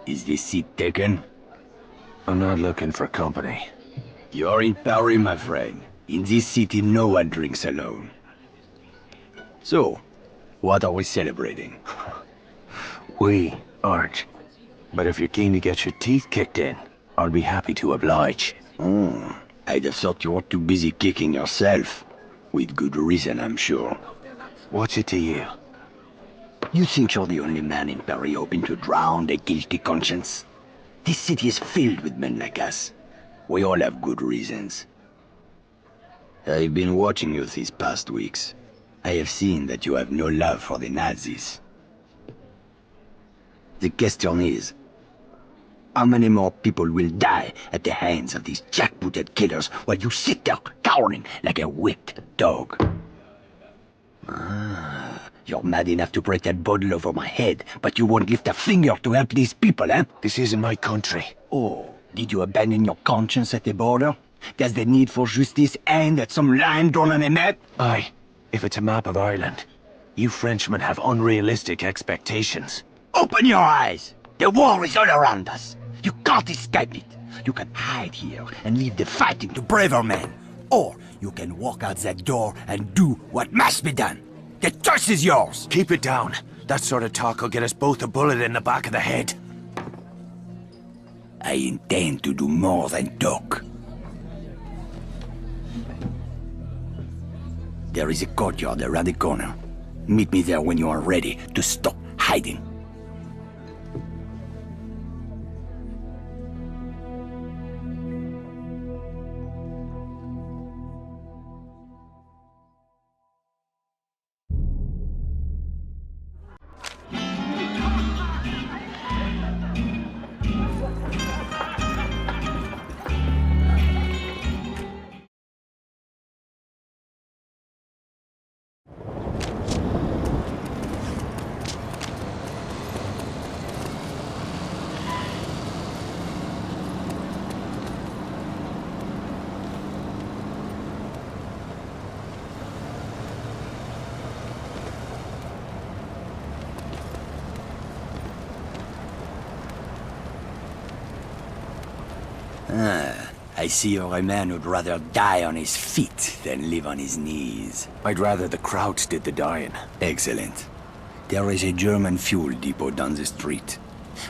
Is this seat taken? I'm not looking for company. You're in Paris, my friend. In this city, no one drinks alone. So, what are we celebrating? We aren't. But if you're keen to get your teeth kicked in, I'll be happy to oblige. I'd have thought you were too busy kicking yourself. With good reason, I'm sure. What's it to you? You think you're the only man in Paris hoping to drown a guilty conscience? This city is filled with men like us. We all have good reasons. I've been watching you these past weeks. I have seen that you have no love for the Nazis. The question is, how many more people will die at the hands of these jackbooted killers while you sit there cowering like a whipped dog? You're mad enough to break that bottle over my head, but you won't lift a finger to help these people, eh? This isn't my country. Oh, did you abandon your conscience at the border? Does the need for justice end at some line drawn on a map? Aye, if it's a map of Ireland. You Frenchmen have unrealistic expectations. Open your eyes! The war is all around us. You can't escape it. You can hide here and leave the fighting to braver men. Or you can walk out that door and do what must be done. The choice is yours! Keep it down. That sort of talk will get us both a bullet in the back of the head. I intend to do more than talk. There is a courtyard around the corner. Meet me there when you are ready to stop hiding. I see you're a man who'd rather die on his feet than live on his knees. I'd rather the Krauts did the dying. Excellent. There is a German fuel depot down the street.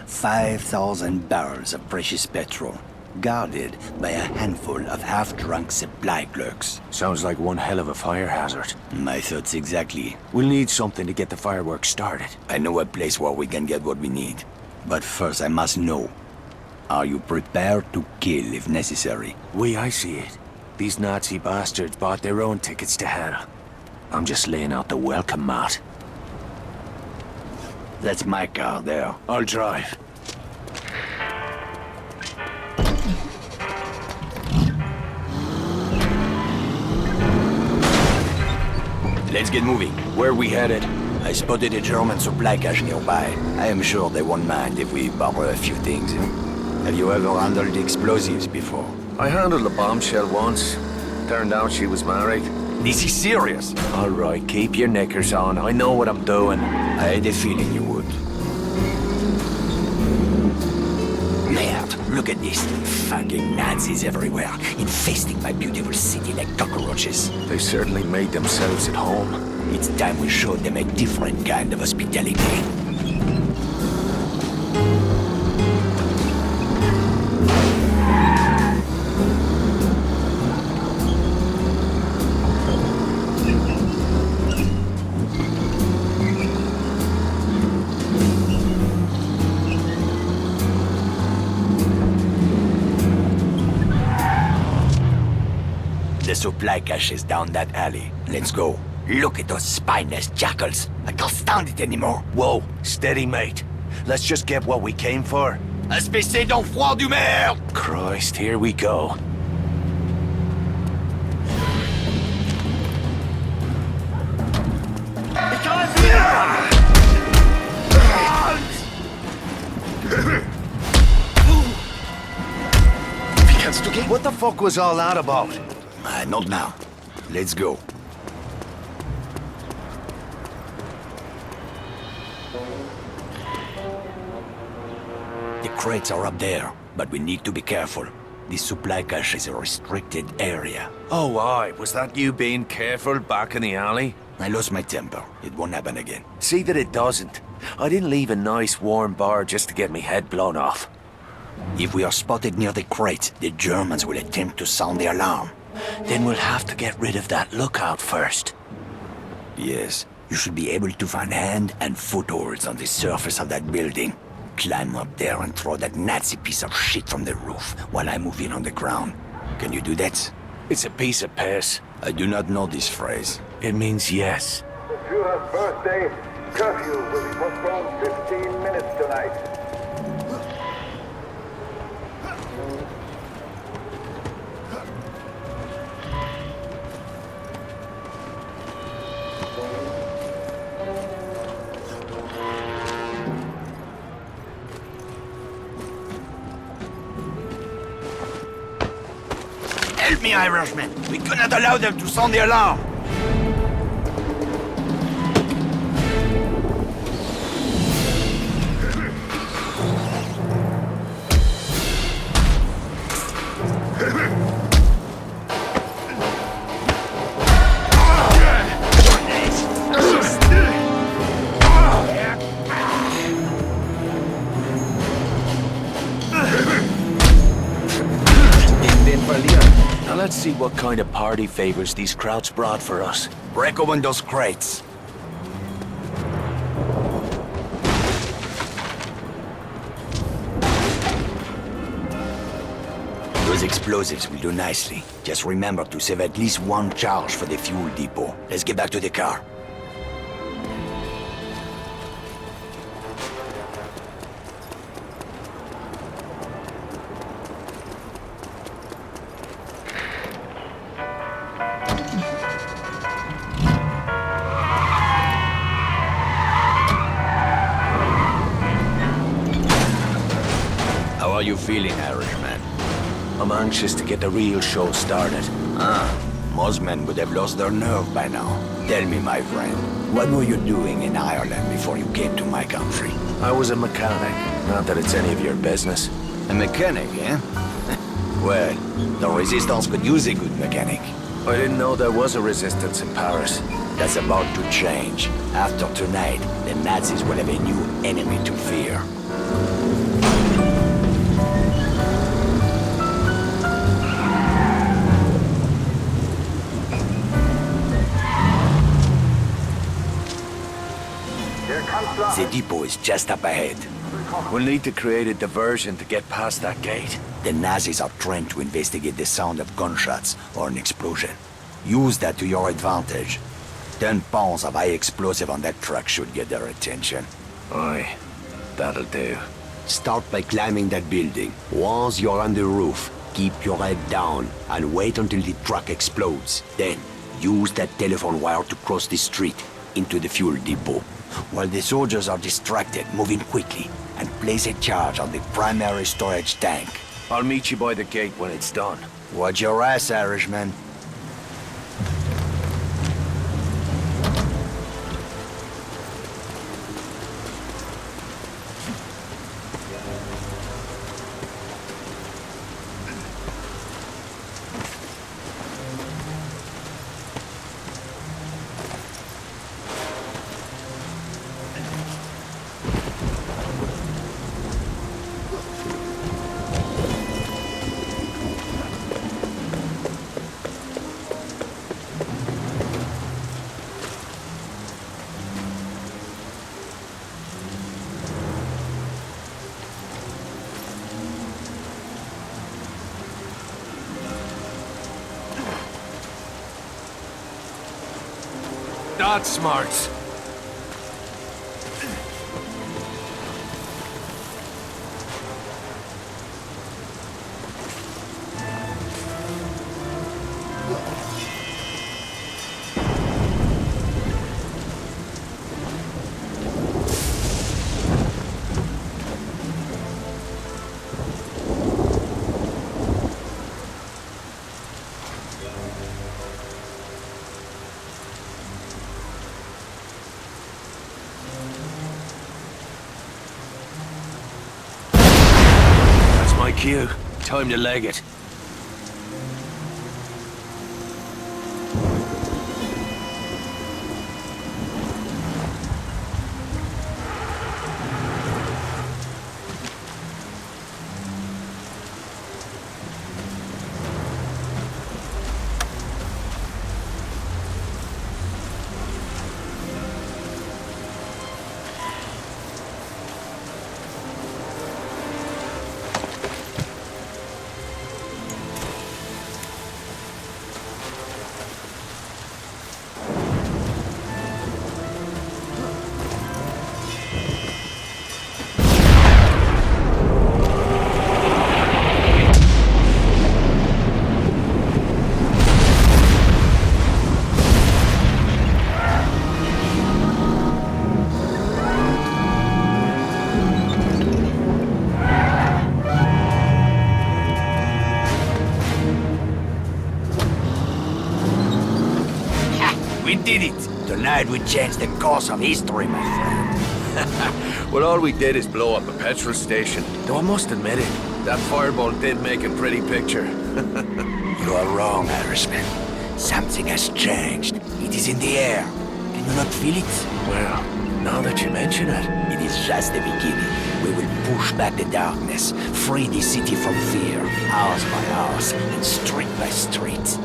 5,000 barrels of precious petrol, guarded by a handful of half-drunk supply clerks. Sounds like one hell of a fire hazard. My thoughts exactly. We'll need something to get the fireworks started. I know a place where we can get what we need. But first I must know. Are you prepared to kill if necessary? I see it. These Nazi bastards bought their own tickets to hell. I'm just laying out the welcome mat. That's my car there. I'll drive. Let's get moving. Where are we headed? I spotted a German supply cache nearby. I am sure they won't mind if we borrow a few things. Have you ever handled explosives before? I handled a bombshell once. Turned out she was married. This is serious. All right, keep your knickers on. I know what I'm doing. I had a feeling you would. Merde, look at this. Fucking Nazis everywhere, infesting my beautiful city like cockroaches. They certainly made themselves at home. It's time we showed them a different kind of hospitality. The supply cache is down that alley. Let's go. Look at those spineless jackals. I can't stand it anymore. Whoa, steady, mate. Let's just get what we came for. Espèce d'enfant du merde! Christ, here we go. What the fuck was all that about? Not now. Let's go. The crates are up there, but we need to be careful. This supply cache is a restricted area. Oh, why? Was that you being careful back in the alley? I lost my temper. It won't happen again. See that it doesn't. I didn't leave a nice warm bar just to get me head blown off. If we are spotted near the crates, the Germans will attempt to sound the alarm. Then we'll have to get rid of that lookout first. Yes, you should be able to find hand and footholds on the surface of that building. Climb up there and throw that Nazi piece of shit from the roof while I move in on the ground. Can you do that? It's a piece of piss. I do not know this phrase. It means yes. Führer's birthday, curfew will be postponed 15 minutes tonight. Help me, Irishman! We cannot allow them to sound the alarm! Now let's see what kind of party favors these Krauts brought for us. Break open those crates. Those explosives will do nicely. Just remember to save at least one charge for the fuel depot. Let's get back to the car. How are you feeling, Irishman? I'm anxious to get the real show started. Most men would have lost their nerve by now. Tell me, my friend, what were you doing in Ireland before you came to my country? I was a mechanic. Not that it's any of your business. A mechanic, eh? Well, the Resistance could use a good mechanic. I didn't know there was a resistance in Paris. That's about to change. After tonight, the Nazis will have a new enemy to fear. The depot is just up ahead. We'll need to create a diversion to get past that gate. The Nazis are trained to investigate the sound of gunshots or an explosion. Use that to your advantage. 10 pounds of high explosive on that truck should get their attention. Aye, that'll do. Start by climbing that building. Once you're on the roof, keep your head down and wait until the truck explodes. Then, use that telephone wire to cross the street into the fuel depot. While the soldiers are distracted, move in quickly and place a charge on the primary storage tank. I'll meet you by the gate when it's done. Watch your ass, Irishman. That's smart. my cue. Time to leg it. We did it! Tonight we changed the course of history, my friend. Well, all we did is blow up a petrol station. Though I must admit it, that fireball did make a pretty picture. You are wrong, Irishman. Something has changed. It is in the air. Can you not feel it? Well, now that you mention it. It is just the beginning. We will push back the darkness, free the city from fear, house by house, and street by street.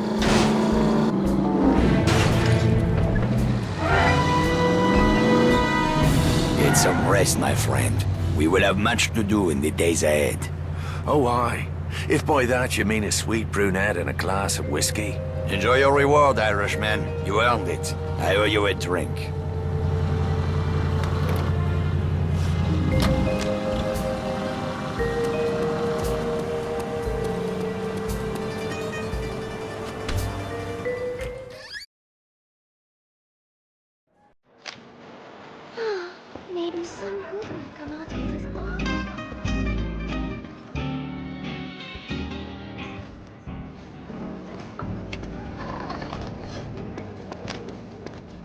Get some rest, my friend. We will have much to do in the days ahead. Oh, aye. If by that you mean a sweet brunette and a glass of whiskey. Enjoy your reward, Irishman. You earned it. I owe you a drink. Maybe some good will come out of this.